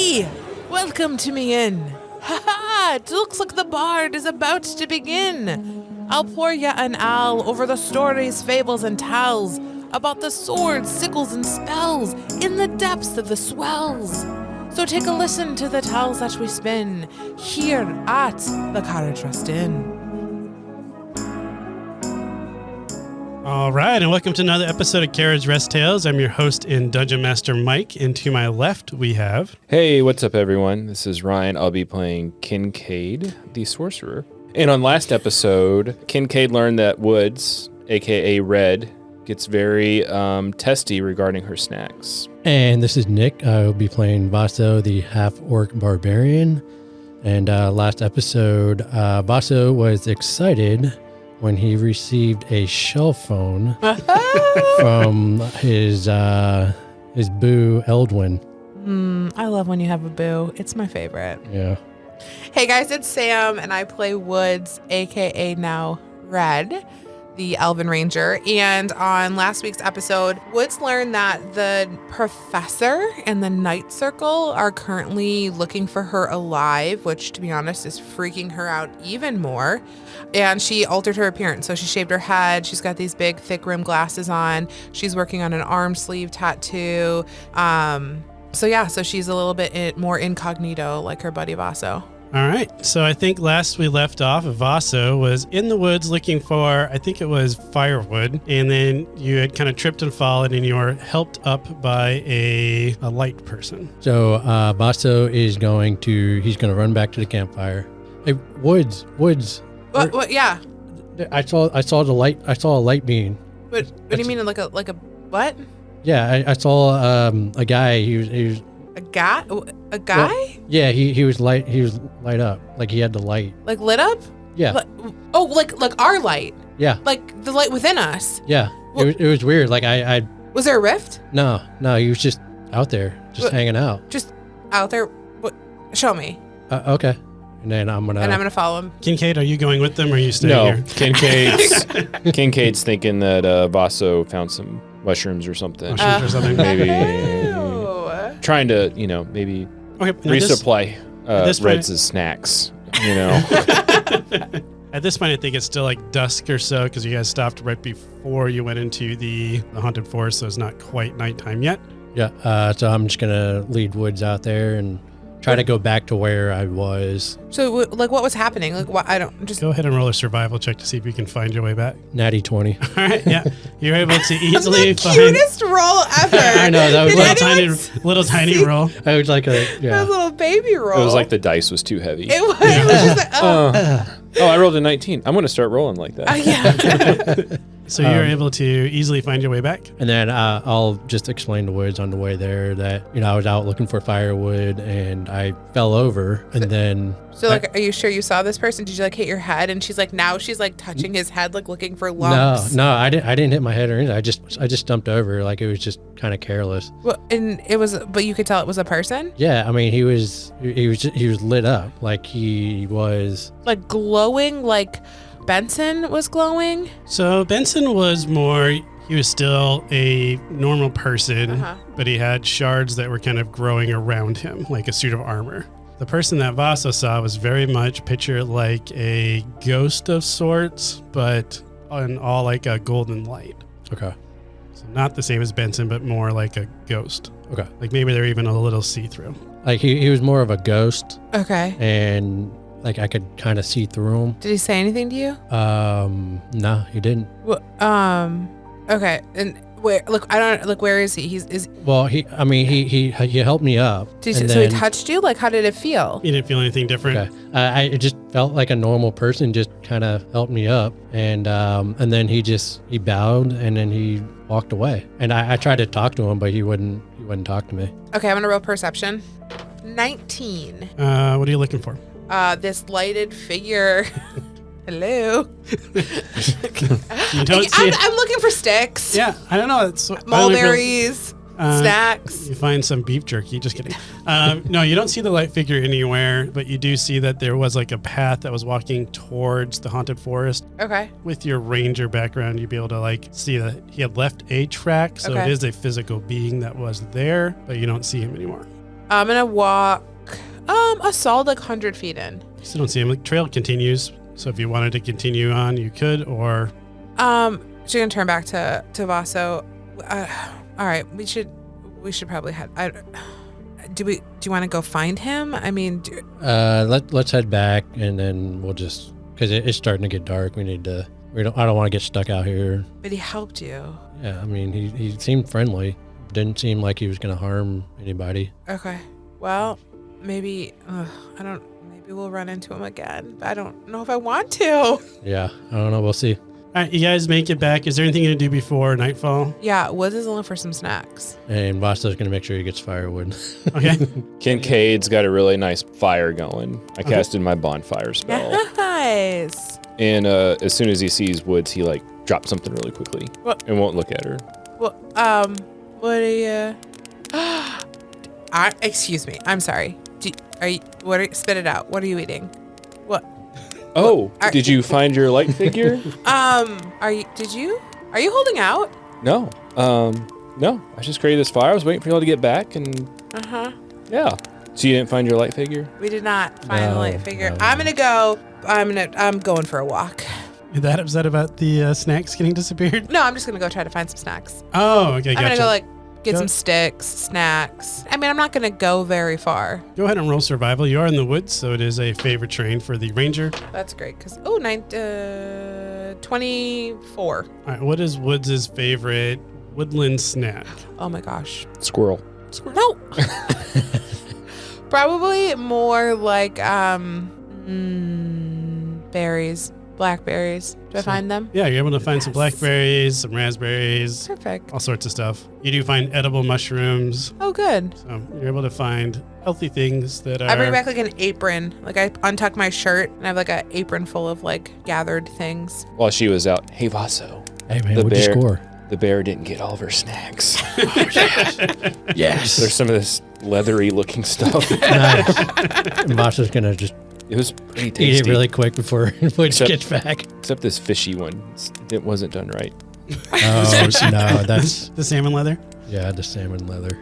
Hey! Welcome to me inn. Ha ha! It looks like the bard is about to begin. I'll pour ya an ale over the stories, fables, and tales about the swords, sickles, and spells in the depths of the swells. So take a listen to the tales that we spin here at the Carriage Rest Inn. All right, and welcome to another episode of Carriage Rest Tales. I'm your host and Dungeon Master Mike, and to my left we have... Hey, what's up everyone? This is Ryan. I'll be playing Kincaid, the Sorcerer. And on last episode, Kincaid learned that Woods, aka Red, gets very testy regarding her snacks. And this is Nick. I will be playing Vaso, the half-orc barbarian. And last episode, Vaso was excited when he received a shell phone from his boo, Eldwin. I love when you have a boo. It's my favorite. Yeah. Hey guys, it's Sam, and I play Woods, aka now Red, the Elven Ranger. And on last week's episode, Woods learned that the professor and the Night Circle are currently looking for her alive, which, to be honest, is freaking her out even more. And she altered her appearance. So she shaved her head. She's got these big, thick rimmed glasses on. She's working on an arm sleeve tattoo. So she's a little bit more incognito, like her buddy Vaso. All right, so I think last we left off, Vaso was in the woods looking for, I think it was firewood, and then you had kind of tripped and fallen, and you were helped up by a light person. So Vaso is going to run back to the campfire. Hey, Woods. What? Yeah. I saw the light. I saw a light being. What do you mean, like a what? Yeah, I saw a guy. He was A guy? A guy? Well, yeah, he was light. He was light up. Like he had the light. Like lit up? Yeah. Like our light. Yeah. Like the light within us. Yeah. Well, it was weird. Like I. Was there a rift? No. He was just out there, just hanging out. Just out there. What? Show me. Okay. And then I'm gonna follow him. Kincaid, are you going with them, or are you staying here? Kincaid's thinking that Vaso found some mushrooms or something. Maybe trying to, maybe resupply Red's snacks, At this point, I think it's still like dusk or so, because you guys stopped right before you went into the haunted forest, so it's not quite nighttime yet. Yeah, so I'm just gonna lead Woods out there and try to go back to where I was. So, what was happening? Like, what? I don't just go ahead and roll a survival check to see if you can find your way back. Natty 20. All right, yeah, you're able to easily find the cutest roll ever. I know that was little tiny roll. I was like a little baby roll. It was like the dice was too heavy. It was. It was just like, I rolled a 19. I'm going to start rolling like that. Yeah. So you're able to easily find your way back? And then I'll just explain to Woods on the way there that, I was out looking for firewood and I fell over and then... So, are you sure you saw this person? Did you, hit your head? And she's touching his head, looking for lumps. No, I didn't hit my head or anything. I just stumped over. It was just kind of careless. Well, but you could tell it was a person? Yeah, I mean, he was lit up. Like he was... Like glowing, like... Benson was glowing? So Benson was he was still a normal person, but he had shards that were kind of growing around him, like a suit of armor. The person that Vaso saw was very much pictured like a ghost of sorts, but in all like a golden light. Okay. So not the same as Benson, but more like a ghost. Okay. Like maybe they're even a little see-through. Like he was more of a ghost. Okay. And... Like I could kind of see through him. Did he say anything to you? No, he didn't. Well, okay. And where? Look, I don't. Like, where is he? Well, he helped me up. So he touched you? Like, how did it feel? You didn't feel anything different? Okay. I just felt like a normal person. Just kind of helped me up, and then he bowed and then he walked away. And I tried to talk to him, but he wouldn't talk to me. Okay, I'm gonna roll perception. 19. What are you looking for? This lighted figure. Hello. You don't see it. I'm looking for sticks. Yeah, I don't know. It's mulberries, snacks. You find some beef jerky. Just kidding. No, you don't see the light figure anywhere, but you do see that there was like a path that was walking towards the haunted forest. Okay. With your ranger background, you'd be able to see that he had left a track, so It is a physical being that was there, but you don't see him anymore. I'm gonna walk a solid 100 feet in. Still don't see him. The trail continues. So if you wanted to continue on, you could, or She's gonna turn back to Vaso. All right, we should probably head. Do you want to go find him? I mean, let's head back, and then we'll just, because it's starting to get dark. I don't want to get stuck out here. But he helped you. Yeah, I mean, he seemed friendly. Didn't seem like he was going to harm anybody. Okay. Well, maybe maybe we'll run into him again. But I don't know if I want to. Yeah, I don't know. We'll see. all right, you guys make it back. Is there anything to do before nightfall? Yeah, Woods is looking for some snacks. And Vasto's going to make sure he gets firewood. Okay. Kincaid's got a really nice fire going. I casted my bonfire spell. Nice. And as soon as he sees Woods, he like drops something really quickly and won't look at her. Well, what are you? Excuse me. I'm sorry. Spit it out. What are you eating? What? Oh, did you find your light figure? Are you holding out? No. No. I just created this fire. I was waiting for y'all to get back and yeah. So you didn't find your light figure? We did not find the light figure. No. I'm going for a walk. You that upset about the snacks getting disappeared? No, I'm just gonna go try to find some snacks. Oh, okay, gotcha. I'm gonna go get some sticks, snacks. I mean, I'm not gonna go very far. Go ahead and roll survival. You are in the woods, so it is a favorite terrain for the ranger. That's great, because 24. All right, what is Woods' favorite woodland snack? Oh my gosh. Squirrel. No. Probably more like berries, blackberries. Do I find them? Yeah, you're able to find some blackberries, some raspberries, Perfect. all sorts of stuff. You do find edible mushrooms, Oh, good. so you're able to find healthy things that are... I bring back like an apron. Like I untuck my shirt and I have like an apron full of like gathered things. While she was out, hey Vaso, Hey, man, The what'd you bear. score? the bear didn't get all of her snacks. Yes. There's some of this leathery looking stuff. Nice. And Vasto's going to just It was pretty tasty. eat it really quick before Woods Except- gets back. Except this fishy one. It wasn't done right. Oh, no, that's, the salmon leather. yeah, the salmon leather.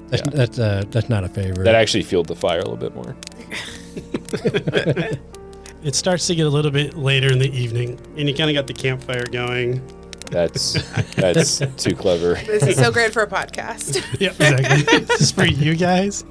That's not a favorite. That actually fueled the fire a little bit more. It starts to get a little bit later in the evening, and you kind of got the campfire going. That's too clever. This is so great for a podcast. Yeah, exactly. This is for you guys.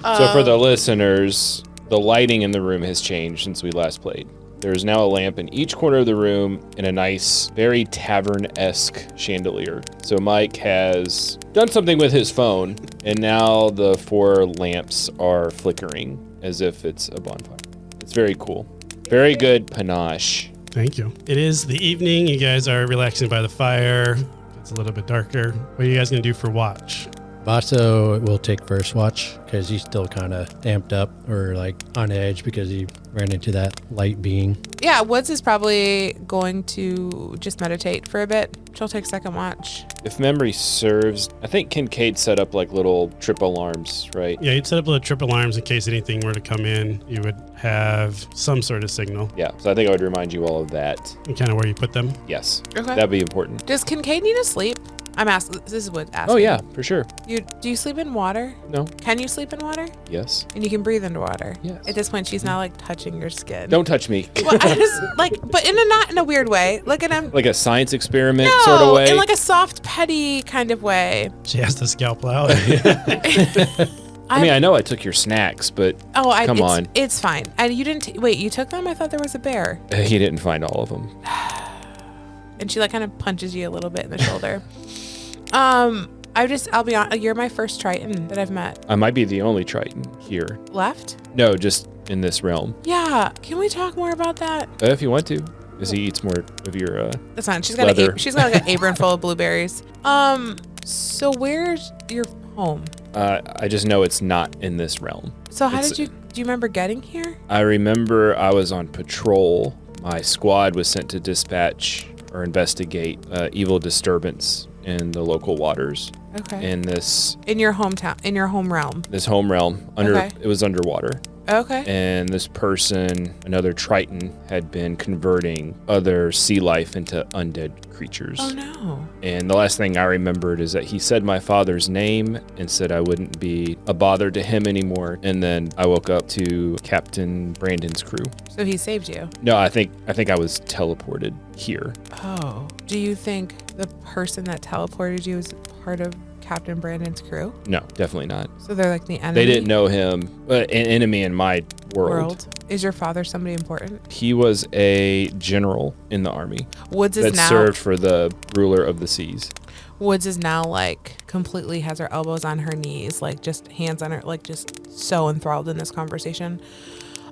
So for the listeners, the lighting in the room has changed since we last played. There's now a lamp in each corner of the room and a nice, very tavern-esque chandelier. So Mike has done something with his phone, and now the 4 lamps are flickering as if it's a bonfire. It's very cool. Very good panache. Thank you. It is the evening. You guys are relaxing by the fire. It's a little bit darker. What are you guys going to do for watch? Vaso will take first watch because he's still kind of amped up or like on edge because he ran into that light being. Yeah, Woods is probably going to just meditate for a bit. She'll take second watch. If memory serves, I think Kincaid set up like little trip alarms, right? Yeah, you'd set up little trip alarms in case anything were to come in. You would have some sort of signal. Yeah, so I think I would remind you all of that. And kind of where you put them. Yes, Okay. that'd be important. Does Kincaid need to sleep? I'm asking. This is Woods asking. Oh yeah, for sure. Do you sleep in water? No. Can you sleep in water? Yes. And you can breathe underwater? Yes. At this point, she's not like touching your skin. Don't touch me. Well, I just like, but not in a weird way. Look at him. Like a science experiment No, sort of way. in like a soft, petty kind of way. She has the scalpel out. I mean, I know I took your snacks, but come on. It's fine. And you didn't wait. You took them? I thought there was a bear. He didn't find all of them. And she like kind of punches you a little bit in the shoulder. I'll be honest. You're my first Triton that I've met. I might be the only Triton here. Left? No, just in this realm. Yeah. Can we talk more about that? If you want to, because he eats more of your. That's fine. She's got Leather. she's got like an apron full of blueberries. So where's your home? I just know it's not in this realm. So how It's- do you remember getting here? I remember I was on patrol. My squad was sent to dispatch or investigate evil disturbance in the local waters. Okay. In this In your hometown, in your home realm. home realm, Okay. it was underwater. Okay. And this person, another Triton, had been converting other sea life into undead creatures. Oh, no. And the last thing I remembered is that he said my father's name and said I wouldn't be a bother to him anymore. And then I woke up to Captain Brandon's crew. So he saved you? No, I think I was teleported here. Oh. Do you think the person that teleported you is part of Captain Brandon's crew? No, definitely not. So they're like the enemy? They didn't know him. An enemy in my world. Is your father somebody important? He was a general in the army Woods is that now served for the ruler of the seas. Woods is now like completely has her elbows on her knees, like just hands on her, like just so enthralled in this conversation.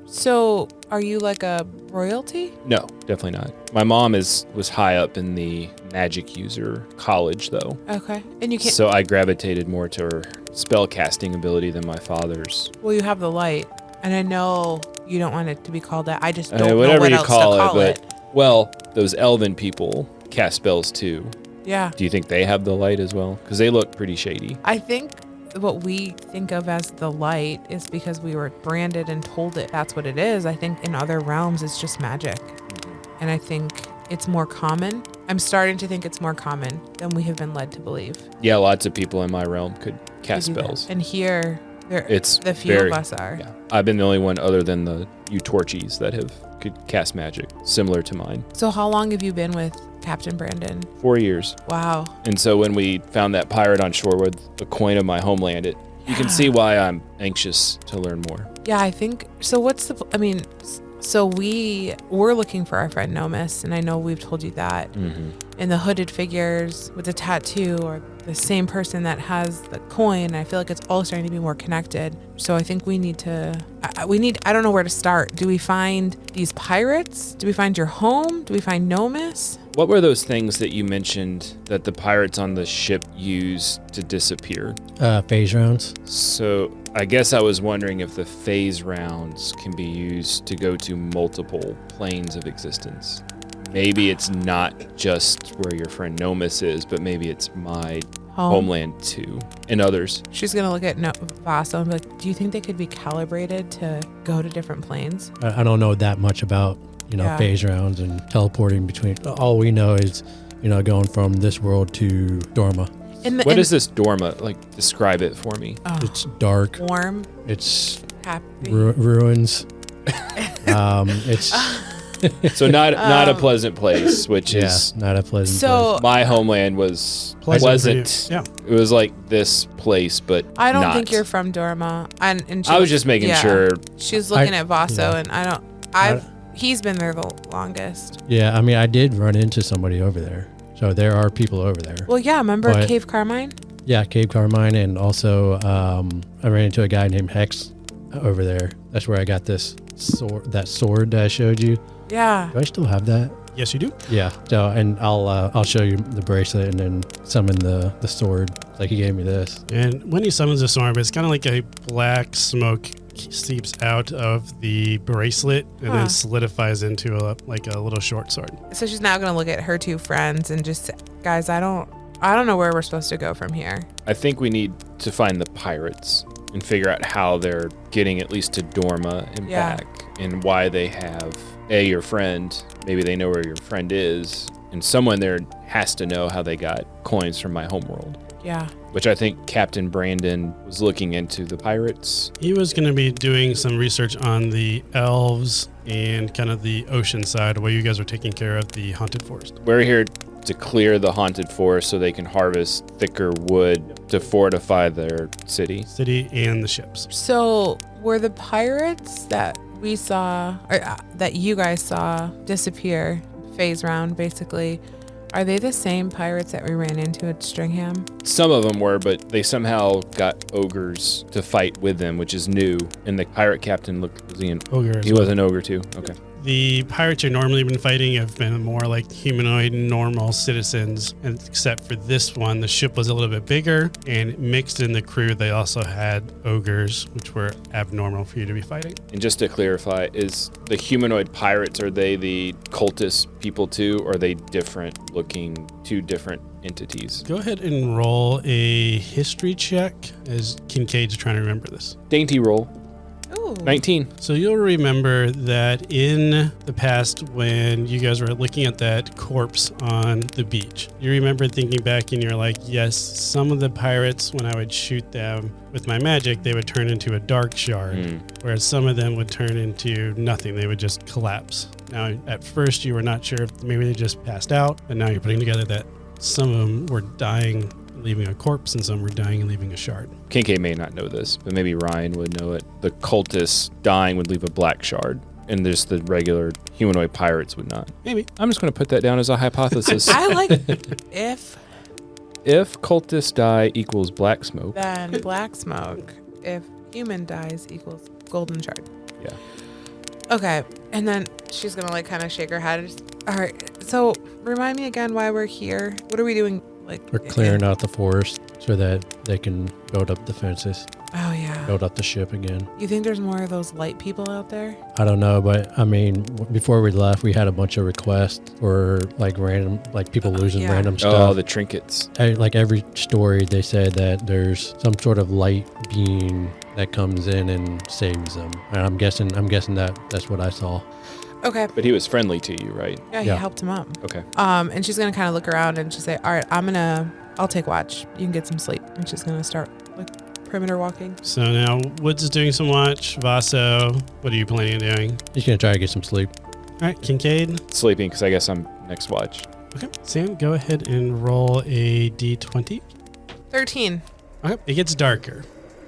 So are you like a royalty? No, definitely not. My mom was high up in the magic user college though. Okay. And you can't. So I gravitated more to her spell casting ability than my father's. Well, you have the light, and I know you don't want it to be called that. I just don't know whatever what you else call to call it. But well, those elven people cast spells too. Yeah. Do you think they have the light as well? Because they look pretty shady. I think what we think of as the light is because we were branded and told it that's what it is. I think in other realms it's just magic. And I think it's more common. I'm starting to think it's more common than we have been led to believe. Yeah, lots of people in my realm could cast spells. And here, It's the few of us are. Yeah, I've been the only one other than the Torchies that could cast magic similar to mine. So how long have you been with Captain Brandon? 4 years. Wow. And so when we found that pirate on shore with a coin of my homeland, you can see why I'm anxious to learn more. Yeah, I think so. So we're looking for our friend Nomis, and I know we've told you that. Mm-hmm. And the hooded figures with the tattoo, or the same person that has the coin. I feel like it's all starting to be more connected. So I think we need to. I don't know where to start. Do we find these pirates? Do we find your home? Do we find Nomis? What were those things that you mentioned that the pirates on the ship used to disappear? Phase rounds. So I guess I was wondering if the phase rounds can be used to go to multiple planes of existence. Maybe it's not just where your friend Nomis is, but maybe it's my homeland too, and others. She's gonna look at Vaso and be like, do you think they could be calibrated to go to different planes? I don't know that much about, phase rounds and teleporting between. All we know is, going from this world to Dorma. What is this Dorma? Like, describe it for me. It's dark. Warm. It's Happy. ruins. It's so not a pleasant place, which is not a pleasant so place. My homeland was pleasant. Yeah. It was like this place, but I don't not. think you're from Dorma. And I was just making sure. She's looking at Vaso, and he's been there the longest. Yeah, I did run into somebody over there. So there are people over there. Well, yeah, remember Cave Carmine? Yeah, Cave Carmine, and also I ran into a guy named Hex over there. That's where I got this sword, that I showed you. Yeah. Do I still have that? Yes, you do. Yeah. So, and I'll show you the bracelet and then summon the sword. Like he gave me this. And when he summons the sword, it's kind of like a black smoke seeps out of the bracelet and then solidifies into a little short sword. So she's now going to look at her two friends and just say, guys, I don't know where we're supposed to go from here. I think we need to find the pirates and figure out how they're getting at least to Dorma and back, and why they have your friend. Maybe they know where your friend is, and someone there has to know how they got coins from my homeworld. Yeah. Which I think Captain Brandon was looking into the pirates. He was going to be doing some research on the elves and kind of the ocean side while you guys are taking care of the haunted forest. We're here to clear the haunted forest so they can harvest thicker wood to fortify their city. City and the ships. So were the pirates that we saw, or that you guys saw disappear, phase round basically, are they the same pirates that we ran into at Stringham? Some of them were, but they somehow got ogres to fight with them, which is new. And the pirate captain was he an ogre? He was an ogre too. Okay. The pirates you've normally been fighting have been more like humanoid, normal citizens, and except for this one, the ship was a little bit bigger, and mixed in the crew, they also had ogres, which were abnormal for you to be fighting. And just to clarify, is the humanoid pirates, are they the cultist people too, or are they different looking, two different entities? Go ahead and roll a history check as Kincaid's trying to remember this. Dainty roll. Ooh. 19. So you'll remember that in the past when you guys were looking at that corpse on the beach, you remember thinking back and you're like, yes, some of the pirates, when I would shoot them with my magic, they would turn into a dark shard, whereas some of them would turn into nothing. They would just collapse. Now, at first you were not sure if maybe they just passed out, but now you're putting together that some of them were dying, leaving a corpse, and some were dying and leaving a shard. Kincaid may not know this, but maybe Ryan would know it. The cultists dying would leave a black shard, and just the regular humanoid pirates would not. Maybe. I'm just going to put that down as a hypothesis. I like if cultists die equals black smoke. then black smoke. If human dies equals golden shard. Yeah. Okay, and then she's gonna like kind of shake her head. All right, so remind me again why we're here. What are we doing? Like We're clearing out the forest so that they can build up defenses, Oh yeah. build up the ship again. You think there's more of those light people out there? I don't know, but I mean, before we left, we had a bunch of requests for like random, like people losing yeah. random Oh, stuff. the trinkets. Like every story, they said that there's some sort of light being that comes in and saves them. And I'm guessing that that's what I saw. Okay. But he was friendly to you, right? Yeah, he Yeah. helped him up. Okay. And she's gonna kind of look around and she'll say, "All right, I'll take watch. You can get some sleep." And she's gonna start like perimeter walking. So now Woods is doing some watch. Vaso, what are you planning on doing? He's gonna try to get some sleep. All right, Kincaid. Sleeping, because I guess I'm next watch. Okay. Sam, go ahead and roll a d20. 13. Okay. It gets darker.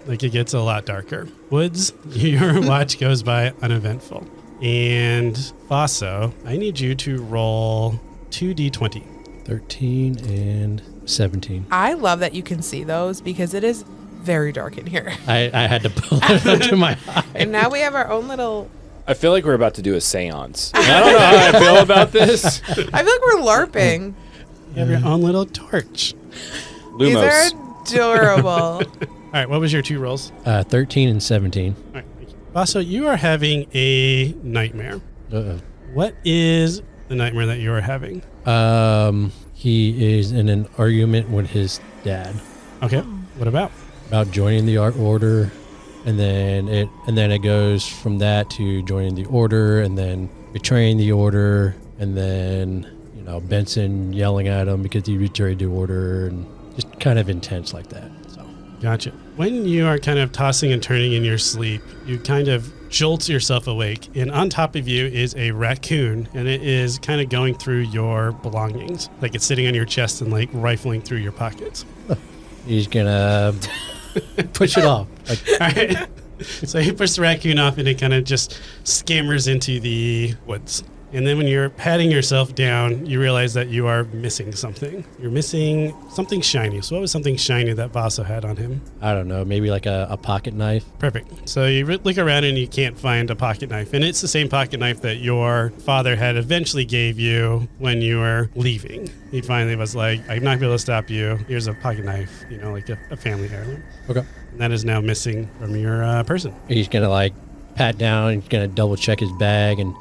Like it gets a lot darker. Woods, your watch goes by uneventful. And Vaso, I need you to roll 2d20. 13 and 17. I love that you can see those because it is very dark in here. I had to pull it up to my eye. And now we have our own little. I feel like we're about to do a seance. I don't know how I feel about this. I feel like we're LARPing. You have your own little torch. These are Lumos. adorable. All right, what was your 2 rolls? 13 and 17. All right, thank you. Vaso, you are having a nightmare. Uh-oh. What is the nightmare that you are having? He is in an argument with his dad Okay, what about? about joining the art order, and then it goes from that to joining the order, and then betraying the order, and then Benson yelling at him because he betrayed the order, and just kind of intense like that. So Gotcha. When you are kind of tossing and turning in your sleep, you kind of jolt yourself awake, and on top of you is a raccoon, and it is kind of going through your belongings. Like it's sitting on your chest and like rifling through your pockets. he's gonna push it off. Like, All right. So he pushes the raccoon off and it kind of just scammers into the woods. And then when you're patting yourself down, you realize that you are missing something. You're missing something shiny. So what was something shiny that Vaso had on him? I don't know, maybe like a pocket knife. Perfect. So you look around and you can't find a pocket knife. And it's the same pocket knife that your father had eventually gave you when you were leaving. He finally was like, I'm not going to be able to stop you. Here's a pocket knife, like a family heirloom. Okay. And that is now missing from your person. He's gonna like pat down. He's gonna double check his bag and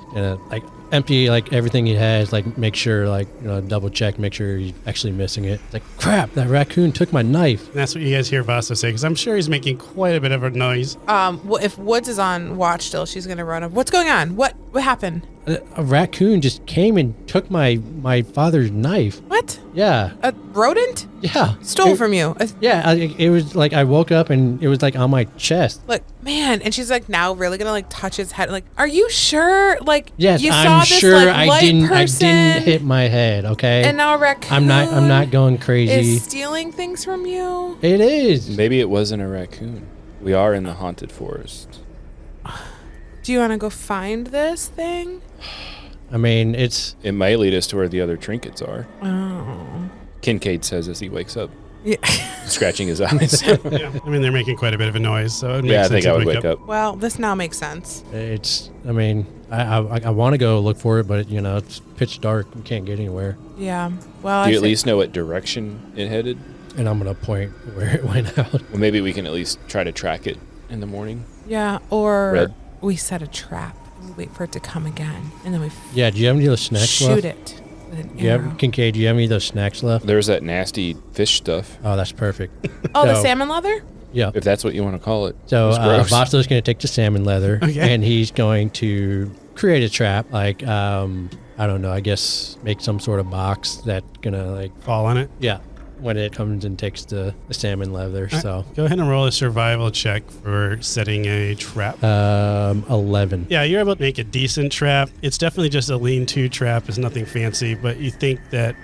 like empty like everything he has. Like make sure double check, make sure he's actually missing it. It's like crap, that raccoon took my knife. And that's what you guys hear Vaso say, because I'm sure he's making quite a bit of a noise. Well, if Woods is on watch still, she's gonna run up. What's going on? What happened? A raccoon just came and took my father's knife. What? Yeah, A rodent yeah. stole from you? Yeah, it was like I woke up and it was like on my chest. Look, man, and she's like now really gonna like touch his head. Like, are you sure? Like, Yes, you I'm saw this sure like I light person, didn't hit my head. Okay, and now a raccoon. I'm not going crazy. Is stealing things from you. It is. Maybe it wasn't a raccoon. We are in the haunted forest. Do you want to go find this thing? I mean, it's It might lead us to where the other trinkets are. Oh. Kincaid says as he wakes up, Yeah. scratching his eyes. Yeah. I mean, they're making quite a bit of a noise, so it makes Yeah, I sense think to I would wake up. Well, this now makes sense. It's. I mean, I want to go look for it, but it's pitch dark. We can't get anywhere. Yeah. Well, Do you I at least know what direction it headed? And I'm gonna point where it went out. Well, maybe we can at least try to track it in the morning. Yeah. Or Red. we set a trap. And we wait for it to come again, and then we Yeah. Do you have any of those snacks shoot left? it with an Do you arrow. have Kincaid? Do you have any of those snacks left? There's that nasty fish stuff. Oh, that's perfect. Oh, the No. salmon leather? Yeah. if that's what you want to call it. So It's gross. Vasto's going to take the salmon leather, Okay. and he's going to create a trap. Like, I don't know, I guess make some sort of box that's going to, like, Fall on it. yeah, when it comes and takes the salmon leather. So Go ahead and roll a survival check for setting a trap. 11. Yeah, you're able to make a decent trap. It's definitely just a lean-to trap. It's nothing fancy, but you think that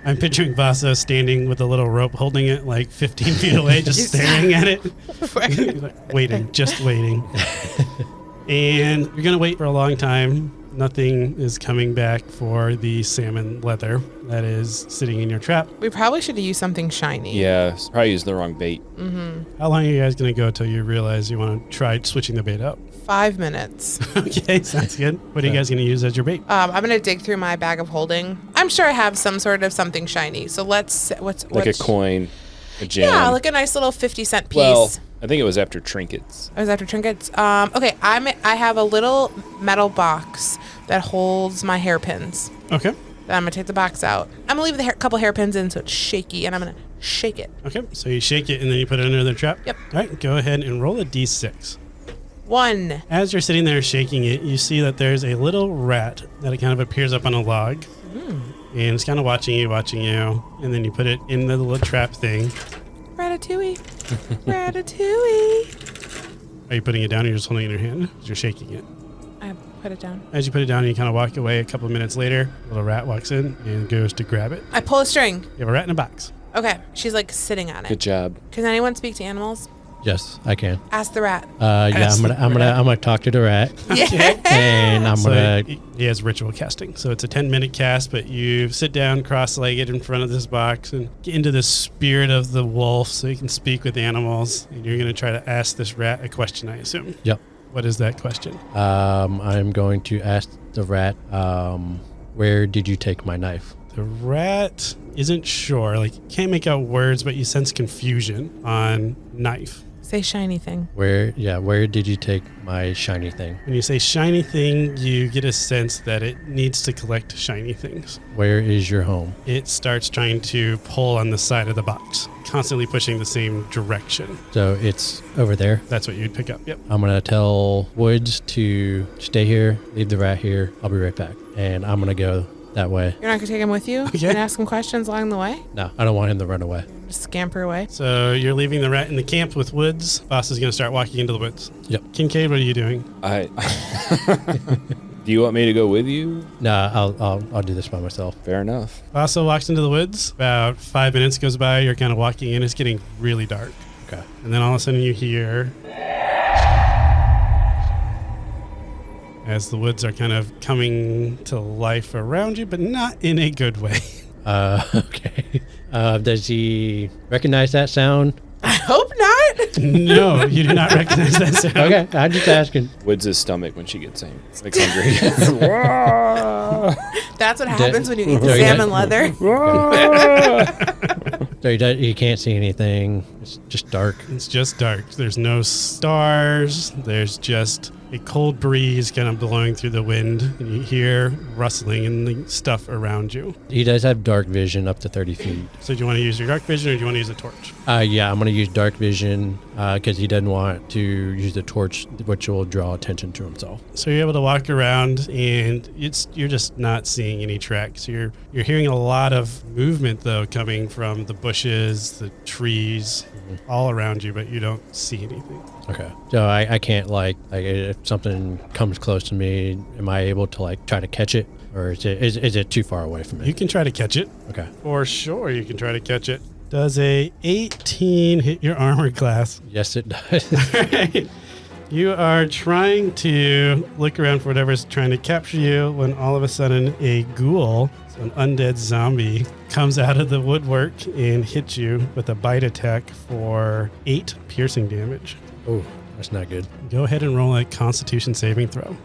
I'm picturing Vaso standing with a little rope holding it like 15 feet away, just staring at it. Like, waiting, just waiting. And you're going to wait for a long time. Nothing is coming back for the salmon leather that is sitting in your trap. We probably should have used something shiny. Yeah, probably used the wrong bait. How long are you guys going to go until you realize you want to try switching the bait up? 5 minutes. Okay, sounds good. What are you guys going to use as your bait? I'm going to dig through my bag of holding. I'm sure I have some sort of something shiny. So let's, Like a coin, a gem. Yeah, like a nice little 50-cent piece. Well, I think it was after trinkets. I was after trinkets. Okay, I have a little metal box that holds my hairpins. Okay. Then I'm gonna take the box out. I'm gonna leave the couple hairpins in so it's shaky, and I'm gonna shake it. Okay, so you shake it and then you put it under the trap? Yep. All right, go ahead and roll a d6. 1. As you're sitting there shaking it, you see that there's a little rat that kind of appears up on a log. And it's kind of watching you, and then you put it in the little trap thing. Ratatouille. Ratatouille. Are you putting it down or you're just holding it in your hand? You're shaking it. I put it down. As you put it down, you kind of walk away. A couple of minutes later, a little rat walks in and goes to grab it. I pull a string. You have a rat in a box. Okay, she's like sitting on it. Good job. Can anyone speak to animals? Yes, I can. Ask the rat. Yeah, Ask I'm gonna talk to the rat, Yeah. and I'm So gonna. he has ritual casting. So it's a 10-minute cast, but you sit down cross-legged in front of this box and get into the spirit of the wolf so you can speak with animals. And you're going to try to ask this rat a question, I assume. Yep. What is that question? I'm going to ask the rat, where did you take my knife? The rat isn't sure. Like, can't make out words, but you sense confusion on knife. Say shiny thing. Where did you take my shiny thing? When you say shiny thing, you get a sense that it needs to collect shiny things. Where is your home? It starts trying to pull on the side of the box, constantly pushing the same direction. So it's over there. That's what you'd pick up. Yep. I'm gonna tell Woods to stay here, leave the rat here. I'll be right back, and I'm gonna go that way. You're not gonna take him with you Okay. and ask him questions along the way? No, I don't want him to run away. Just scamper away. So you're leaving the rat in the camp with Woods. Boss is going to start walking into the woods. Yep. Kincaid, what are you doing? Do you want me to go with you? No, I'll do this by myself. Fair enough. Vaso walks into the woods. About 5 minutes goes by. You're kind of walking in. It's getting really dark. Okay. And then all of a sudden you hear, as the woods are kind of coming to life around you, but not in a good way. Okay. Does he recognize that sound? I hope not. No, you do not recognize that sound. Okay, I'm just asking. Woods' stomach when she gets like hungry. That's what happens when you eat the Yeah. salmon leather. So he can't see anything. It's just dark. It's just dark. There's no stars. There's just a cold breeze kind of blowing through the wind, and you hear rustling and the stuff around you. He does have dark vision up to 30 feet. So do you want to use your dark vision or do you want to use a torch? Yeah, I'm going to use dark vision because he doesn't want to use the torch, which will draw attention to himself. So you're able to walk around and you're just not seeing any tracks. You're hearing a lot of movement though coming from the bushes, the trees, all around you, but you don't see anything. Okay. So I can't like if something comes close to me, am I able to like try to catch it, or is it too far away from me? You can try to catch it. Okay. For sure, you can try to catch it. Does a 18 hit your armor class? Yes, it does. Alright. You are trying to look around for whatever's trying to capture you when all of a sudden a ghoul, so an undead zombie, comes out of the woodwork and hits you with a bite attack for 8 piercing damage. Oh, that's not good. Go ahead and roll a constitution saving throw.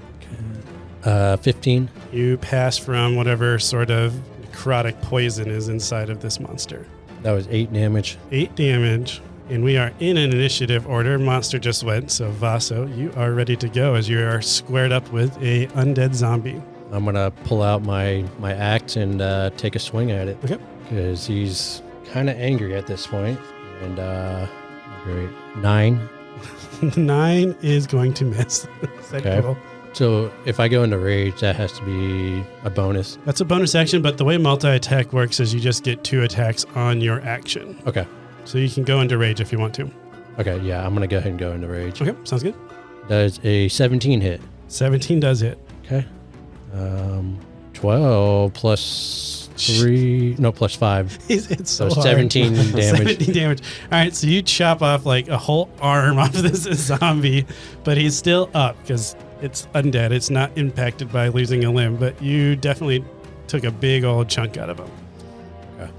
15. You pass from whatever sort of necrotic poison is inside of this monster. That was 8 damage. 8 damage. And we are in an initiative order. Monster just went. So Vaso, you are ready to go as you are squared up with a undead zombie. I'm gonna pull out my axe and take a swing at it. Okay. Because he's kind of angry at this point, and Great. 9. 9 is going to miss. Is that Okay. cool? So if I go into rage, that has to be a bonus. That's a bonus action, but the way multi-attack works is you just get 2 attacks on your action. Okay. So you can go into rage if you want to. Okay, yeah, I'm going to go ahead and go into rage. Okay, sounds good. Does a 17 hit? 17 does hit. Okay. 12 plus 3, no, plus 5. It's so So hard. 17 damage. 17 damage. All right, so you chop off like a whole arm off this zombie, but he's still up because it's undead. It's not impacted by losing a limb, but you definitely took a big old chunk out of him. Okay.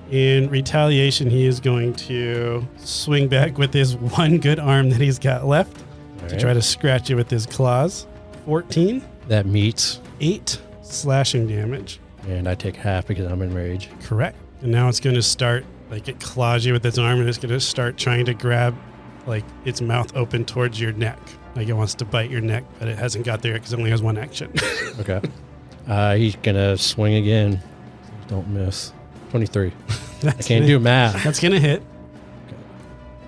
In retaliation, he is going to swing back with his one good arm that he's got left All to right. try to scratch you with his claws. 14, That meets, 8 slashing damage. and I take half because I'm in rage. Correct. And now it's going to start, like it claws you with its arm and it's going to start trying to grab like its mouth open towards your neck. Like it wants to bite your neck, but it hasn't got there because it only has one action. Okay. He's going to swing again. Don't miss. 23. I can't do math. That's going to hit.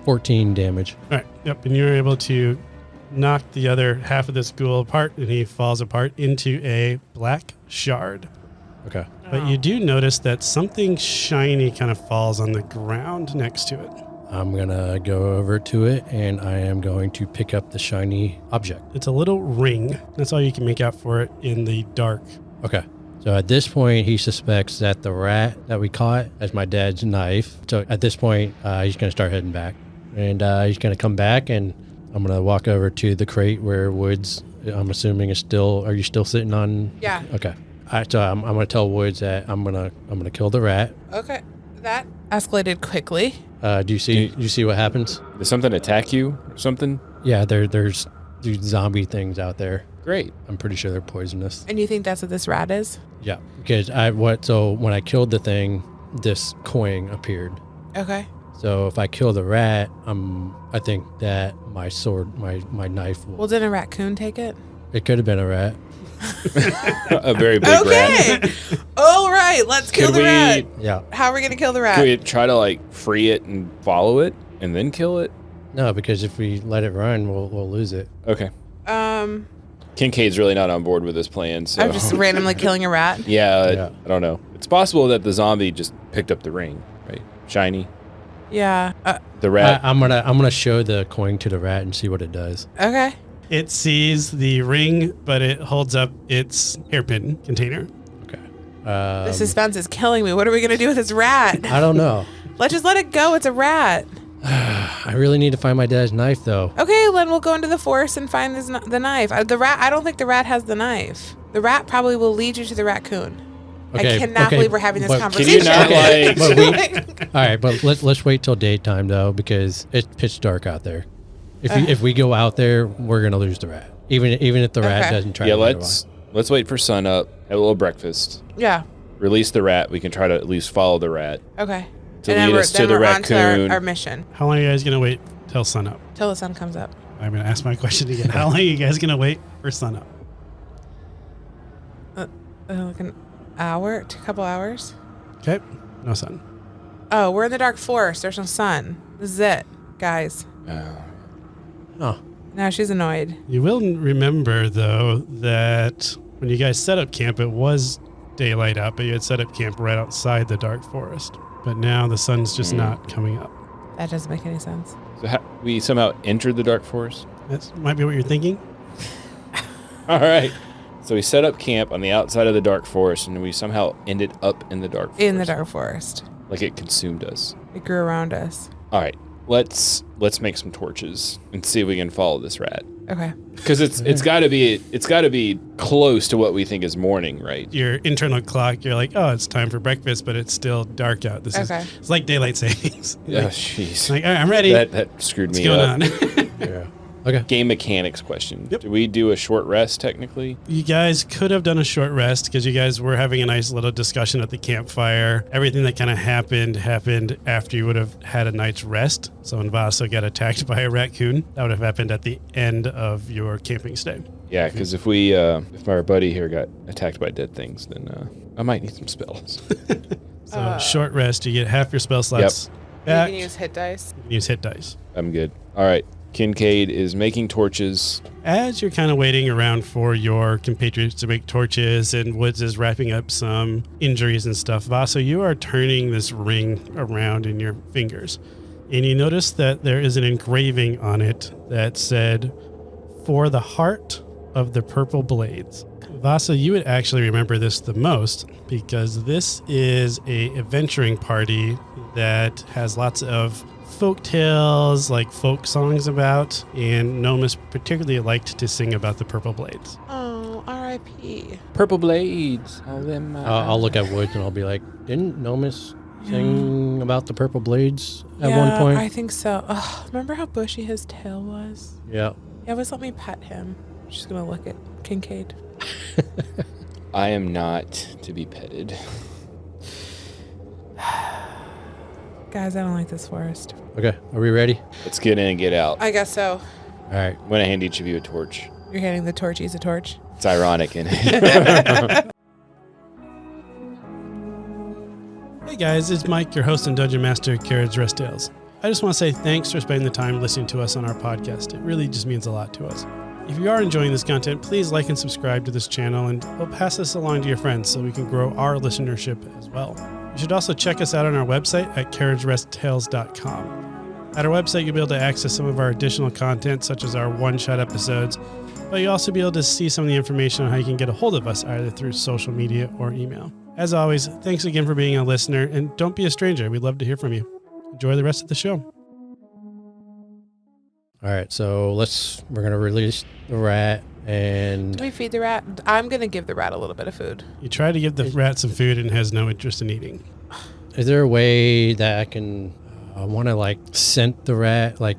14 damage. All right. Yep. And you're able to knock the other half of this ghoul apart and he falls apart into a black shard. Okay. But you do notice that something shiny kind of falls on the ground next to it. I'm going to go over to it and I am going to pick up the shiny object. It's a little ring. That's all you can make out for it in the dark. Okay. So at this point, he suspects that the rat that we caught as my dad's knife. So at this point, he's going to start heading back. And he's going to come back and I'm going to walk over to the crate where Woods, I'm assuming, is still. Are you still sitting on? Yeah. Okay. All right, so I'm going to tell Woods that I'm gonna kill the rat. Okay. That escalated quickly. Do you see what happens? Does something attack you or something? Yeah, there's these zombie things out there. Great. I'm pretty sure they're poisonous. And you think that's what this rat is? Yeah, because when I killed the thing, this coin appeared. Okay. So if I kill the rat, I think that my sword, my knife will. Well, didn't a raccoon take it? It could have been a rat. A very big rat. Okay. All right. Let's kill Could the rat. Yeah. How are we going to kill the rat? Could we try to like free it and follow it and then kill it? No, because if we let it run, we'll lose it. Okay. Kincaid's really not on board with this plan, so I'm just randomly killing a rat. yeah, I don't know. It's possible that the zombie just picked up the ring, right? Shiny. Yeah. The rat. I'm gonna show the coin to the rat and see what it does. Okay. It sees the ring, but it holds up its hairpin container. Okay. The suspense is killing me. What are we going to do with this rat? I don't know. Let's just let it go. It's a rat. I really need to find my dad's knife, though. Okay, then we'll go into the forest and find the knife. The rat. I don't think the rat has the knife. The rat probably will lead you to the raccoon. Okay, I cannot okay, believe we're having this but- conversation. Can you not like? All right, but let's wait till daytime though, because it's pitch dark out there. If we go out there, we're gonna lose the rat. Even if the rat Okay. doesn't try. Yeah, to let's wait for sun up. Have a little breakfast. Yeah. Release the rat. We can try to at least follow the rat. Okay. To lead us to the we're on to raccoon. our mission How long are you guys going to wait till sunup? till the sun comes up. I'm going to ask my question again. How long are you guys going to wait for sunup? Like an hour, a couple hours. Okay. No sun. Oh, we're in the dark forest. There's no sun. This is it, guys. Oh, Now she's annoyed. You will remember, though, that when you guys set up camp, it was daylight out, but you had set up camp right outside the dark forest. But now the sun's just not coming up. That doesn't make any sense. So we somehow entered the dark forest. That might be what you're thinking. All right. So we set up camp on the outside of the dark forest, and we somehow ended up in the dark forest. In the dark forest. Like it consumed us. It grew around us. All right. Let's make some torches and see if we can follow this rat. Okay. Because it's got to be close to what we think is morning, right? Your internal clock, you're like, oh, it's time for breakfast, but it's still dark out. Okay. It's like daylight savings. Oh, jeez. Like, all right, I'm ready. That screwed What's me going up. on? yeah. Okay. Game mechanics question. Yep. Do we do a short rest technically? You guys could have done a short rest because you guys were having a nice little discussion at the campfire. Everything that kind of happened after you would have had a night's rest. So when Vaso got attacked by a raccoon, that would have happened at the end of your camping stay. Yeah, because if my buddy here got attacked by dead things, then I might need some spells. So short rest, you get half your spell slots back. You can use hit dice. You can use hit dice. I'm good. All right. Kincaid is making torches. As you're kind of waiting around for your compatriots to make torches and Woods is wrapping up some injuries and stuff, Vaso, you are turning this ring around in your fingers. And you notice that there is an engraving on it that said, "For the heart of the purple blades." Vaso, you would actually remember this the most because this is a adventuring party that has lots of folk tales, like folk songs about, and Nomus particularly liked to sing about the purple blades. Oh, R.I.P. Purple blades. All them. I'll look at Woods and I'll be like, didn't Nomus sing about the purple blades at one point? I think so. Oh, remember how bushy his tail was? Yeah. He always let me pet him. She's going to look at Kincaid. I am not to be petted. Guys, I don't like this forest. Okay, are we ready? Let's get in and get out. I guess so. All right. I'm going to hand each of you a torch. You're handing the torch, he's a torch. It's ironic, isn't it? Hey guys, it's Mike, your host and Dungeon Master at Carriage Rest Tales. I just want to say thanks for spending the time listening to us on our podcast. It really just means a lot to us. If you are enjoying this content, please like and subscribe to this channel and pass this along to your friends so we can grow our listenership as well. You should also check us out on our website at carriageresttales.com. At our website, you'll be able to access some of our additional content, such as our one-shot episodes, but you'll also be able to see some of the information on how you can get a hold of us, either through social media or email. As always, thanks again for being a listener, and don't be a stranger. We'd love to hear from you. Enjoy the rest of the show. All right, so we're going to release the rat and... Do we feed the rat? I'm going to give the rat a little bit of food. You try to give the rat some food and has no interest in eating. Is there a way that I can... I want to, like, scent the rat, like,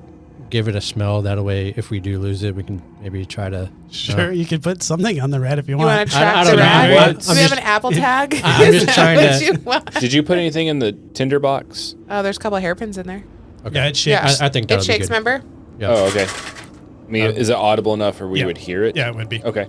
give it a smell. That way, if we do lose it, we can maybe try to... Sure, you could put something on the rat if you You want want. to track I the don't know. rat? I'm Do we have an Apple tag? I'm just Is that trying what to- you want? Did you put anything in the tinder box? Oh, there's a couple of hairpins in there. Okay. Yeah, it shakes. I think that It would be shakes, good. remember? Yeah. Oh, okay. I mean, is it audible enough where we Yeah. would hear it? Yeah, it would be. Okay.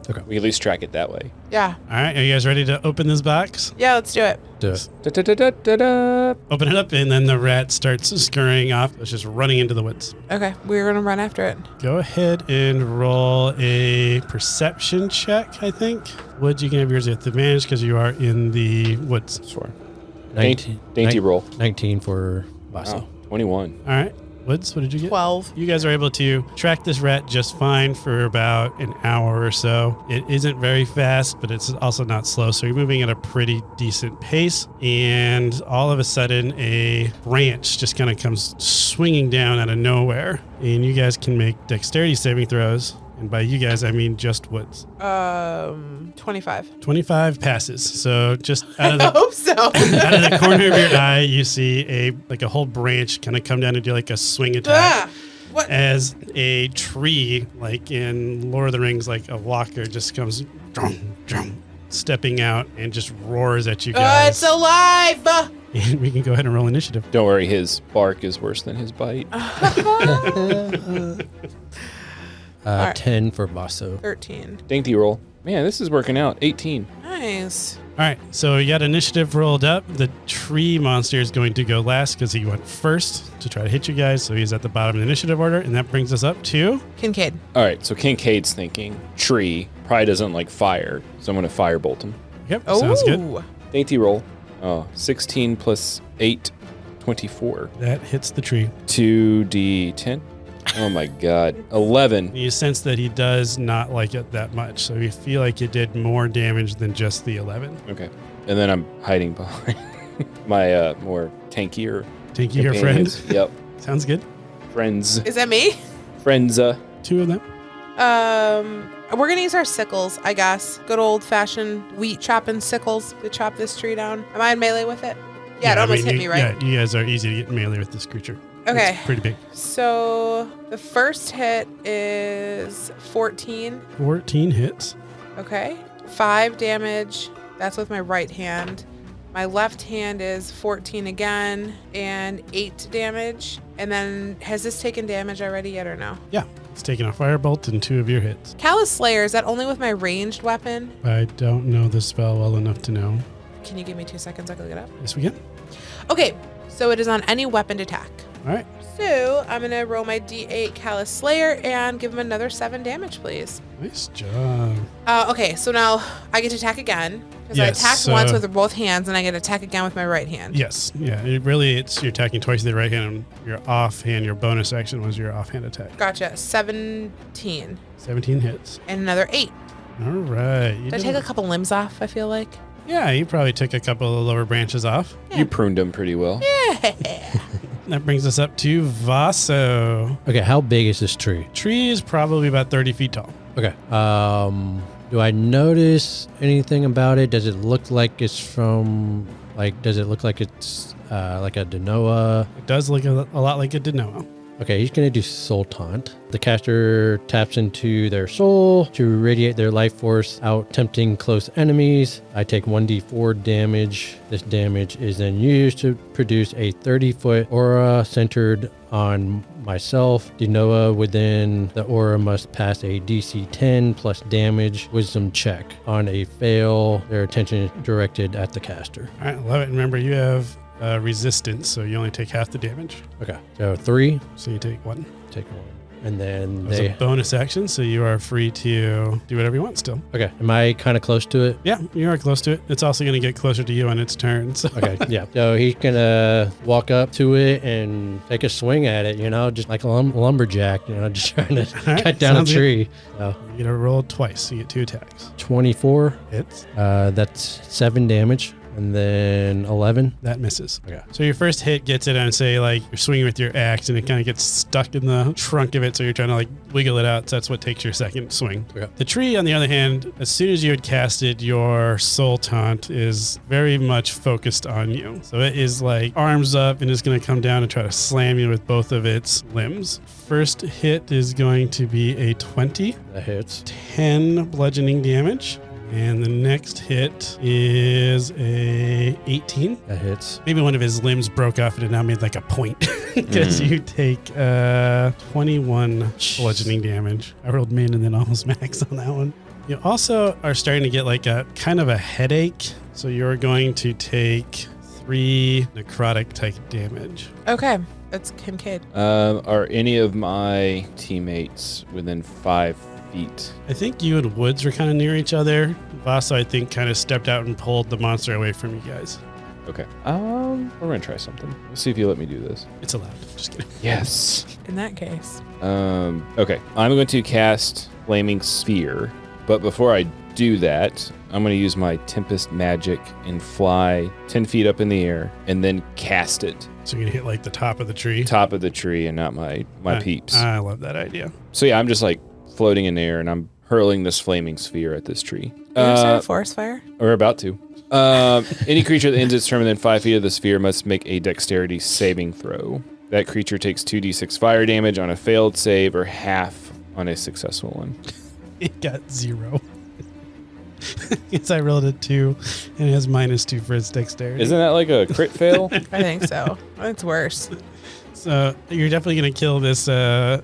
Okay. We at least track it that way. Yeah. All right, are you guys ready to open this box? Yeah, let's do it. Do it. Da-da-da-da-da-da. Open it up, and then the rat starts scurrying off. It's just running into the woods. Okay, we're going to run after it. Go ahead and roll a perception check, I think. Woods, you can have yours with advantage because you are in the woods. Sure. 19, Dainty roll. 19 for Vaso. Wow. 21. All right. Woods, what did you get? 12. You guys are able to track this rat just fine for about an hour or so. It isn't very fast, but it's also not slow. So you're moving at a pretty decent pace. And all of a sudden, a branch just kind of comes swinging down out of nowhere. And you guys can make dexterity saving throws. And by you guys, I mean just Woods. 25. 25 passes. So just out of I the hope so. out of the corner of your eye, you see a whole branch kind of come down and do like a swing attack. Ah, what? As a tree, like in Lord of the Rings, like a walker just comes stepping out and just roars at you guys. It's alive. And we can go ahead and roll initiative. Don't worry, his bark is worse than his bite. right. 10 for Vaso. 13. Dainty roll. Man, this is working out. 18. Nice. All right, so you got initiative rolled up. The tree monster is going to go last because he went first to try to hit you guys. So he's at the bottom of the initiative order, and that brings us up to... Kincaid. All right, so Kincaid's thinking tree probably doesn't like fire, so I'm going to firebolt him. Yep, sounds good. Ooh. Dainty roll. Oh, 16 plus 8, 24. That hits the tree. 2d10. Oh my god. 11. You sense that he does not like it that much, so you feel like it did more damage than just the 11. Okay. And then I'm hiding behind my more tankier Take you, your friend. companions. Yep. Sounds good. Is that me? Friends. Two of them. We're gonna use our sickles, I guess. Good old fashioned wheat chopping sickles to chop this tree down. Am I in melee with it? Yeah, it almost hit me, right? Yeah, you guys are easy to get melee with this creature. Okay. It's pretty big. So the first hit is 14. 14 hits. Okay. 5 damage. That's with my right hand. My left hand is 14 again and 8 damage. And then has this taken damage already yet or no? Yeah, it's taking a firebolt and 2 of your hits. Callous Slayer, is that only with my ranged weapon? I don't know the spell well enough to know. Can you give me 2 seconds? I can look it up. Yes, we can. Okay, So it is on any weapon attack. All right. So I'm going to roll my D8 Callous Slayer and give him another 7 damage, please. Nice job. Okay, so now I get to attack again. Because Yes, I attacked once with both hands, and I get to attack again with my right hand. Yes. Yeah. You're attacking twice with your right hand. And your offhand, your bonus action was your offhand attack. Gotcha. 17. 17 hits. And another 8. All right. Did I take a couple limbs off, I feel like? Yeah, you probably took a couple of lower branches off. You pruned them pretty well. Yeah. That brings us up to Vaso. Okay, how big is this tree? Tree is probably about 30 feet tall. Okay. Do I notice anything about it? Does it look like it's from, does it look like it's like a Denoa? It does look a lot like a Denoa. Okay, he's going to do Soul Taunt. The caster taps into their soul to radiate their life force out, tempting close enemies. I take 1d4 damage. This damage is then used to produce a 30-foot aura centered on myself. Denoa within the aura must pass a DC 10 plus damage wisdom check. On a fail, their attention is directed at the caster. All right, love it. Remember, you have resistance, so you only take half the damage. Okay, so 3. So you take 1. Take 1. And then It's a bonus action, so you are free to do whatever you want still. Okay, am I kind of close to it? Yeah, you are close to it. It's also going to get closer to you on its turn. So. Okay, yeah. So he's gonna walk up to it and take a swing at it, just like a lumberjack, just trying to right, cut down a sounds tree. So You get to roll twice, so you get 2 attacks. 24. Hits. That's 7 damage. And then 11. That misses. Okay. So your first hit gets it on, say, like, you're swinging with your axe, and it kind of gets stuck in the trunk of it, so you're trying to, like, wiggle it out. So that's what takes your second swing. Okay. The tree, on the other hand, as soon as you had casted, your soul taunt is very much focused on you. So it is, like, arms up, and it's going to come down and try to slam you with both of its limbs. First hit is going to be a 20. That hits. 10 bludgeoning damage. And the next hit is a 18. That hits. Maybe one of his limbs broke off and it now made like a point because you take 21 bludgeoning damage. I rolled min and then almost max on that one. You also are starting to get like a kind of a headache. So you're going to take 3 necrotic type damage. Okay. That's Kincaid. Are any of my teammates within 5 feet? I think you and Woods were kind of near each other. Vaso, I think, kind of stepped out and pulled the monster away from you guys. Okay. We're gonna try something. Let's see if you let me do this. It's allowed. Just kidding. Yes. In that case. Okay. I'm going to cast Flaming Sphere, but before I do that, I'm going to use my Tempest Magic and fly 10 feet up in the air and then cast it. So you're going to hit like the top of the tree? Top of the tree and not my peeps. I love that idea. So yeah, I'm just like floating in air and I'm hurling this flaming sphere at this tree. You're a forest fire? We're about to. Any creature that ends its turn within 5 feet of the sphere must make a dexterity saving throw. That creature takes 2d6 fire damage on a failed save or half on a successful one. It got 0. Because I rolled a 2 and it has -2 for its dexterity. Isn't that like a crit fail? I think so. It's worse. So you're definitely going to kill this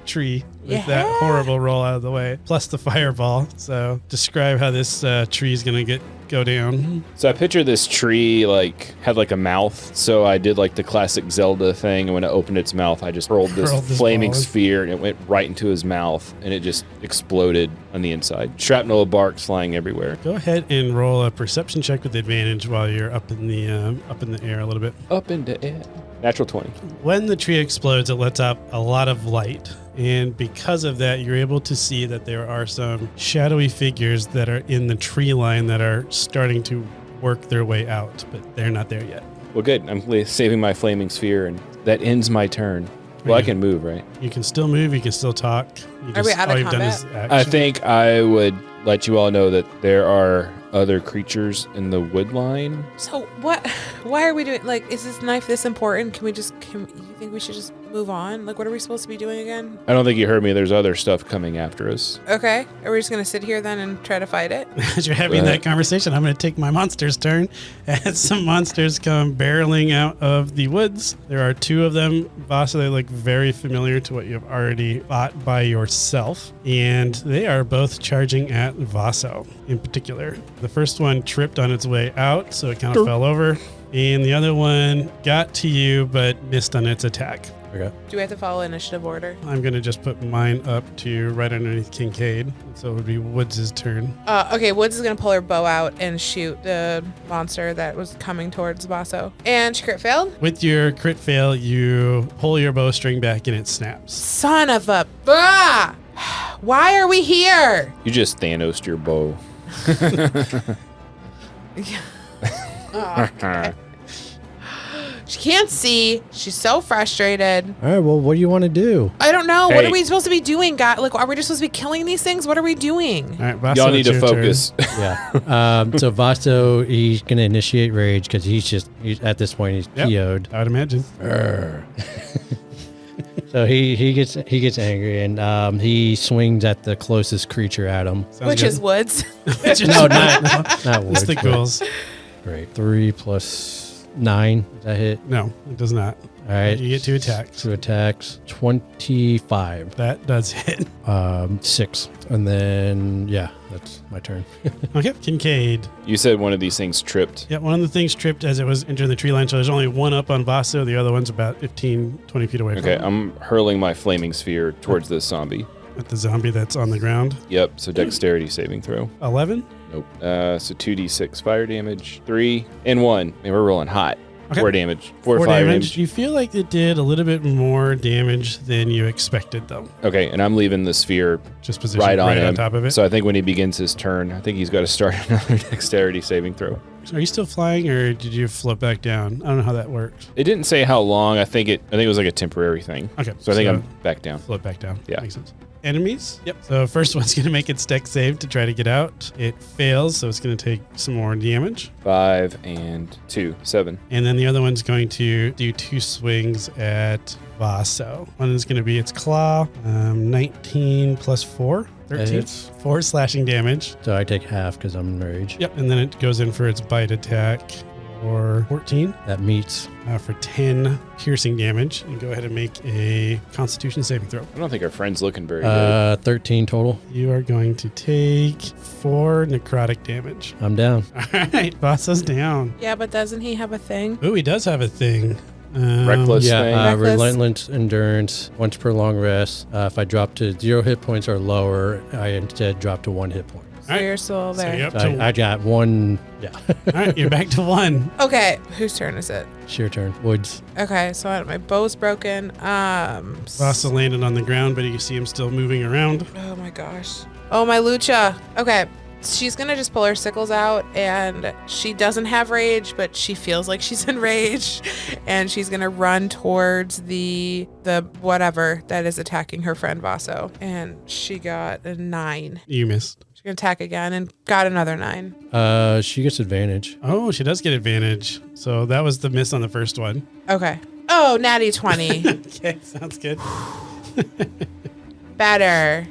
tree with that horrible roll out of the way, plus the fireball. So describe how this tree is going to go down. So I picture this tree like had like a mouth. So I did like the classic Zelda thing, and when it opened its mouth, I just hurled this flaming ball. sphere, and it went right into his mouth, and it just exploded on the inside. Shrapnel of barks flying everywhere. Go ahead and roll a perception check with advantage while you're up in the air a little bit. Up in the air. Natural 20. When the tree explodes, it lets out a lot of light. And because of that, you're able to see that there are some shadowy figures that are in the tree line that are starting to work their way out, but they're not there yet. Well, good. I'm saving my flaming sphere, and that ends my turn. Well, I can move, right? You can still move. You can still talk. Are we out of combat? I action. think I would let you all know that there are other creatures in the wood line. So what? Why are we doing? Like, is this knife this important? Can you think we should just move on? Like, what are we supposed to be doing again? I don't think you heard me. There's other stuff coming after us. Okay. Are we just gonna sit here then and try to fight it? As you're having that conversation, I'm going to take my monster's turn as some monsters come barreling out of the woods. There are 2 of them. Vaso, they look very familiar to what you have already fought by yourself. And they are both charging at Vaso in particular. The first one tripped on its way out, so it kind of fell over. And the other one got to you, but missed on its attack. Okay. Do we have to follow initiative order? I'm going to just put mine up to right underneath Kincaid. So it would be Woods' turn. Okay, Woods is going to pull her bow out and shoot the monster that was coming towards Basso. And she crit failed? With your crit fail, you pull your bowstring back and it snaps. Son of a... Ah! Why are we here? You just Thanos'd your bow. Oh, okay. She can't see. She's so frustrated. All right. Well, what do you want to do? I don't know. What Hey. are we supposed to be doing, God? Like, are we just supposed to be killing these things? What are we doing? All right, Vaso, Y'all need it's to your turn. focus. Yeah. So Vasto, he's gonna initiate rage because he's at this point he's Yep. PO'd. I would imagine. So he gets angry and he swings at the closest creature at him. Sounds Which good. is Woods. No, not Just Woods, the but- ghouls. Great. 3 plus 9. Does that hit? No, it does not. All right. You get 2 attacks. 2 attacks. 25. That does hit. 6. And then yeah, that's my turn. Okay, Kincaid. You said one of these things tripped. Yeah, one of the things tripped as it was entering the tree line, so there's only one up on Vaso. The other one's about 15, 20 feet away Okay, from I'm hurling my flaming sphere towards this zombie. at the zombie that's on the ground. Yep, so dexterity saving throw. 11. Nope. So 2d6 fire damage, 3 and 1. Man, we're rolling hot. Okay. 4 damage. 4 4 fire damage. damage. You feel like it did a little bit more damage than you expected, though. Okay, and I'm leaving the sphere Just positioned right on him. top of it. So I think when he begins his turn, I think he's got to start another dexterity saving throw. Are you still flying, or did you float back down? I don't know how that worked. It didn't say how long. I think it was like a temporary thing. Okay, So I think I'm back down. float back down. Yeah. Makes sense. Enemies? Yep. So first one's going to make its dex save to try to get out. It fails, so it's going to take some more damage. 5 and 2, 7. And then the other one's going to do 2 swings at Vaso. One is going to be its claw, 19 plus 4, That 13. hits. 4 slashing damage. So I take half because I'm in rage. Yep. And then it goes in for its bite attack for 14, That meets. for 10 piercing damage. And go ahead and make a Constitution saving throw. I don't think our friend's looking very good. 13 total. You are going to take 4 necrotic damage. I'm down. All right, Vaso's down. Yeah, but doesn't he have a thing? Ooh, he does have a thing. Reckless thing. Yeah, Reckless. relentless endurance, once per long rest. If I drop to 0 hit points or lower, I instead drop to 1 hit point. So All right. you're still So there. you're up So to I got 1. Yeah. All right, you're back to 1. Okay, whose turn is it? It's your turn. Woods. Okay, so my bow's broken. Vaso landed on the ground, but you see him still moving around. Oh my gosh. Oh, my Lucha. Okay. She's going to just pull her sickles out, and she doesn't have rage, but she feels like she's in rage. And she's going to run towards the whatever that is attacking her friend Vaso. And she got a 9. You missed. She's going to attack again and got another 9. She gets advantage. Oh, she does get advantage. So that was the miss on the first one. Okay. Oh, natty 20. Okay, sounds good. Better.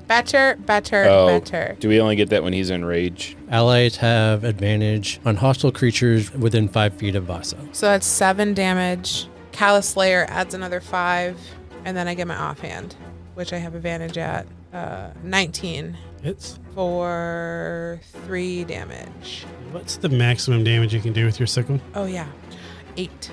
Better, better, Oh, better. do we only get that when he's in rage? Allies have advantage on hostile creatures within 5 feet of Vaso. So that's 7 damage. Callous Slayer adds another 5. And then I get my offhand, which I have advantage at. 19 Hits. for 3 damage. What's the maximum damage you can do with your sickle? Oh, yeah. 8.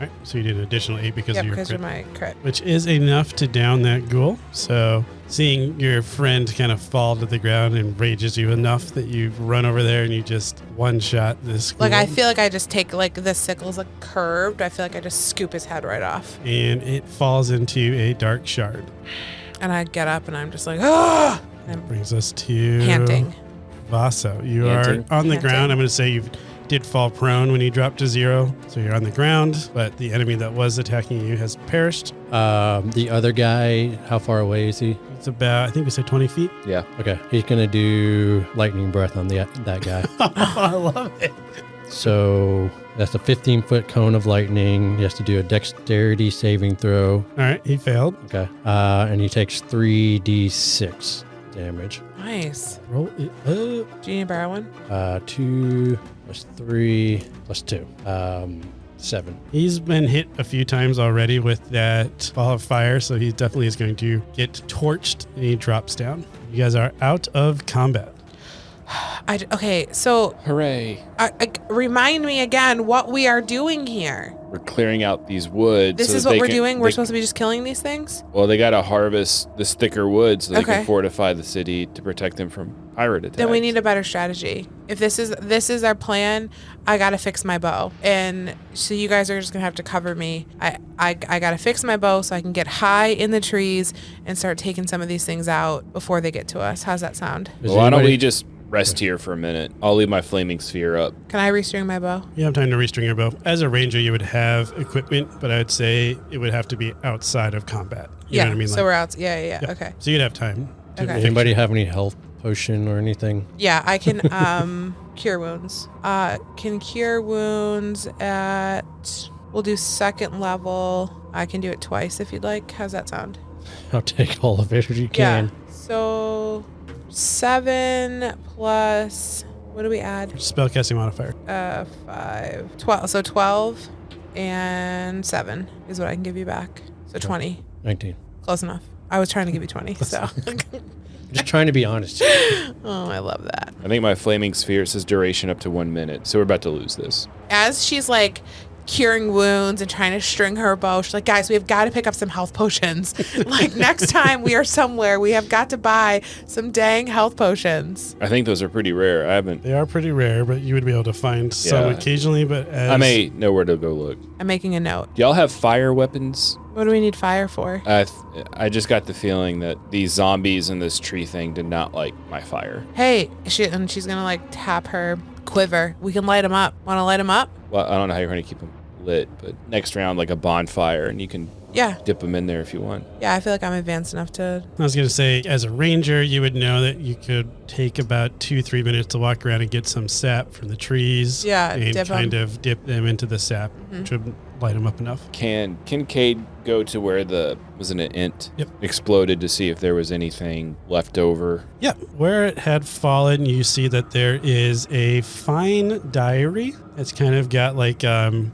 All right, so you did an additional 8 because Yep, of your because crit, of my crit. which is enough to down that ghoul. So seeing your friend kind of fall to the ground enrages you enough that you run over there and you just one-shot this ghoul. Like, I feel like I just take, like, the sickle's, like, curved. I feel like I just scoop his head right off. And it falls into a dark shard. And I get up and I'm just like, ah! I'm Brings us to panting. Vaso. You Panting. are on the Panting. ground. I'm going to say you did fall prone when you dropped to 0. So you're on the ground, but the enemy that was attacking you has perished. The other guy, how far away is he? It's about, I think we said 20 feet. Yeah. Okay, he's gonna do lightning breath on that guy. I love it. So that's a 15-foot cone of lightning. He has to do a dexterity saving throw. All right, he failed. Okay, and he takes 3d6 damage. Nice. Roll it up. Do you need to borrow one? 2 plus 3 plus 2, 7. He's been hit a few times already with that ball of fire, so he definitely is going to get torched and he drops down. You guys are out of combat. Okay, so Hooray. remind me again what we are doing here. We're clearing out these woods. This so is that what they we're can- doing? they- We're supposed to be just killing these things? Well, they got to harvest this thicker wood so they Okay. can fortify the city to protect them from pirate attacks. Then we need a better strategy. If this is our plan, I gotta fix my bow, and so you guys are just gonna have to cover me. I gotta fix my bow so I can get high in the trees and start taking some of these things out before they get to us. How's that sound? Is Well, why don't anybody- we just rest here for a minute? I'll leave my flaming sphere up. Can I restring my bow? You have time to restring your bow. As a ranger, you would have equipment, but I'd say it would have to be outside of combat. You know what I mean? So Like- we're out. Yeah. Okay. So you'd have time. To Okay. fix Anybody it. have any health potion or anything? Yeah, I can cure wounds. Can cure wounds at. We'll do second level. I can do it twice if you'd like. How's that sound? I'll take all of it if you can. Yeah. So 7 plus. What do we add? Spellcasting modifier. 5. 12. So 12 and 7 is what I can give you back. So 20. 19. Close enough. I was trying to give you 20. So. Just trying to be honest. Oh, I love that. I think my flaming sphere says duration up to 1 minute, so we're about to lose this. As she's like curing wounds and trying to string her bow, she's like, guys, we have got to pick up some health potions. Like next time we are somewhere, we have got to buy some dang health potions. I think those are pretty rare. I haven't. They are pretty rare, but you would be able to find some Yeah. occasionally. But as I may know where to go look. I'm making a note. Do y'all have fire weapons? What do we need fire for? I just got the feeling that these zombies and this tree thing did not like my fire. Hey, she's gonna like tap her quiver. We can light them up. Want to light them up? Well, I don't know how you're going to keep them lit, but next round, like a bonfire, and you can Yeah. dip them in there if you want. Yeah, I feel like I'm advanced enough to. I was going to say, as a ranger, you would know that you could take about 2-3 minutes to walk around and get some sap from the trees. Yeah, and dip 'em. kind of dip them into the sap, which would light them up enough. Can Kincaid go to where wasn't it Int? Yep. Exploded to see if there was anything left over? Yeah, where it had fallen, you see that there is a fine diary. It's kind of got like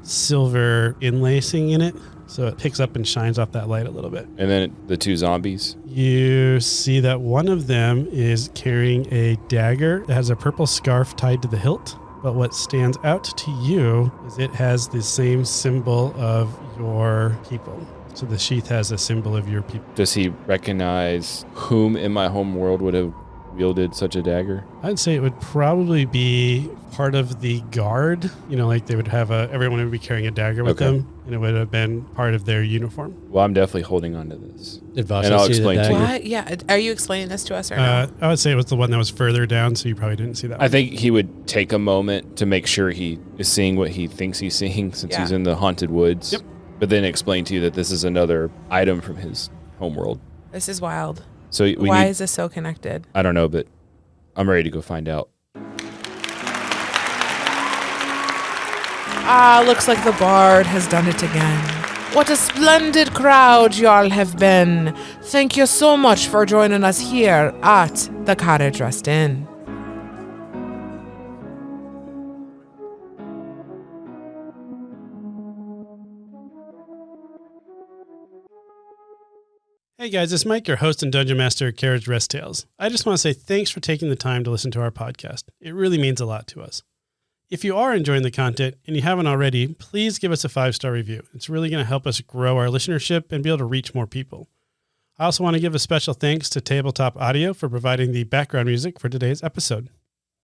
silver inlacing in it, so it picks up and shines off that light a little bit. And then the 2 zombies. You see that one of them is carrying a dagger that has a purple scarf tied to the hilt. But what stands out to you is it has the same symbol of your people. So the sheath has a symbol of your people. Does he recognize whom in my home world would have wielded such a dagger? I'd say it would probably be part of the guard. You know, like they would have everyone would be carrying a dagger with Okay. them, and it would have been part of their uniform. Well, I'm definitely holding on to this. Did Vasa And I'll see the explain to you. dagger? What? Yeah. Are you explaining this to us or no? I would say it was the one that was further down, so you probably didn't see that I one. think he would take a moment to make sure he is seeing what he thinks he's seeing since Yeah. he's in the haunted woods. Yep. But then explain to you that this is another item from his homeworld. This is wild. So we Why need, is this so connected? I don't know, but I'm ready to go find out. Looks like the bard has done it again. What a splendid crowd y'all have been. Thank you so much for joining us here at the Carriage Rest Inn. Hey guys, it's Mike, your host and Dungeon Master of Carriage Rest Tales. I just want to say thanks for taking the time to listen to our podcast. It really means a lot to us. If you are enjoying the content and you haven't already, please give us a 5-star review. It's really going to help us grow our listenership and be able to reach more people. I also want to give a special thanks to Tabletop Audio for providing the background music for today's episode.